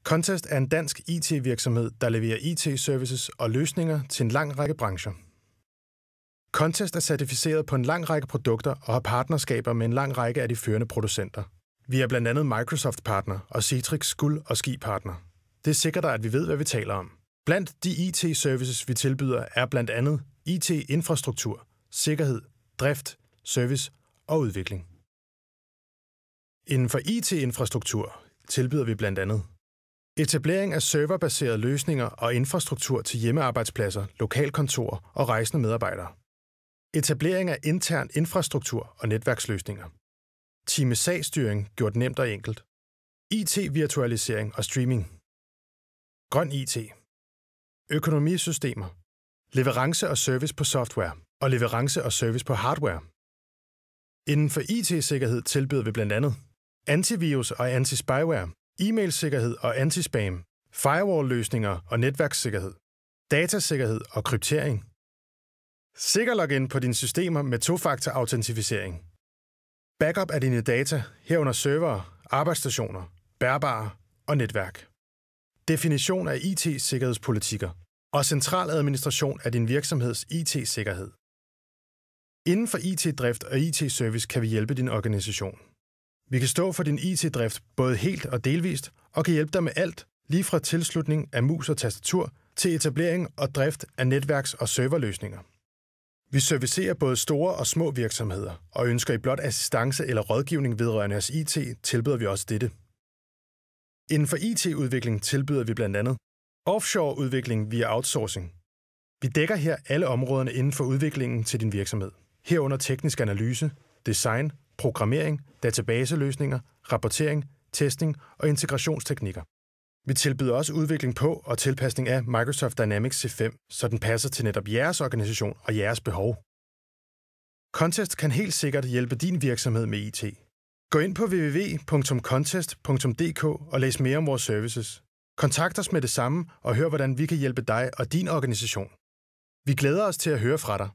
Contest er en dansk IT-virksomhed, der leverer IT-services og løsninger til en lang række brancher. Contest er certificeret på en lang række produkter og har partnerskaber med en lang række af de førende producenter. Vi er blandt andet Microsoft-partner og Citrix Guld- og Ski-partner. Det sikrer dig, at vi ved, hvad vi taler om. Blandt de IT-services, vi tilbyder, er blandt andet IT-infrastruktur, sikkerhed, drift, service og udvikling. Inden for IT-infrastruktur tilbyder vi blandt andet etablering af serverbaserede løsninger og infrastruktur til hjemmearbejdspladser, lokalkontorer og rejsende medarbejdere. Etablering af intern infrastruktur og netværksløsninger. Team sagsstyring gjort nemt og enkelt. IT-virtualisering og streaming. Grøn IT. Økonomisystemer. Leverance og service på software og leverance og service på hardware. Inden for IT-sikkerhed tilbyder vi blandt andet antivirus og anti-spyware, e-mailsikkerhed og anti-spam, firewall-løsninger og netværkssikkerhed, datasikkerhed og kryptering. Sikker login på dine systemer med tofaktor-autentisering. Backup af dine data, herunder servere, arbejdsstationer, bærbare og netværk. Definition af IT-sikkerhedspolitikker og central administration af din virksomheds IT-sikkerhed. Inden for IT-drift og IT-service kan vi hjælpe din organisation. Vi kan stå for din IT-drift både helt og delvist og kan hjælpe dig med alt, lige fra tilslutning af mus og tastatur til etablering og drift af netværks- og serverløsninger. Vi servicerer både store og små virksomheder, og ønsker I blot assistance eller rådgivning vedrørende jeres IT, tilbyder vi også dette. Inden for IT-udvikling tilbyder vi blandt andet offshore-udvikling via outsourcing. Vi dækker her alle områderne inden for udviklingen til din virksomhed, herunder teknisk analyse, design, programmering, databaseløsninger, rapportering, testing og integrationsteknikker. Vi tilbyder også udvikling på og tilpasning af Microsoft Dynamics C5, så den passer til netop jeres organisation og jeres behov. Contest kan helt sikkert hjælpe din virksomhed med IT. Gå ind på www.contest.dk og læs mere om vores services. Kontakt os med det samme og hør, hvordan vi kan hjælpe dig og din organisation. Vi glæder os til at høre fra dig.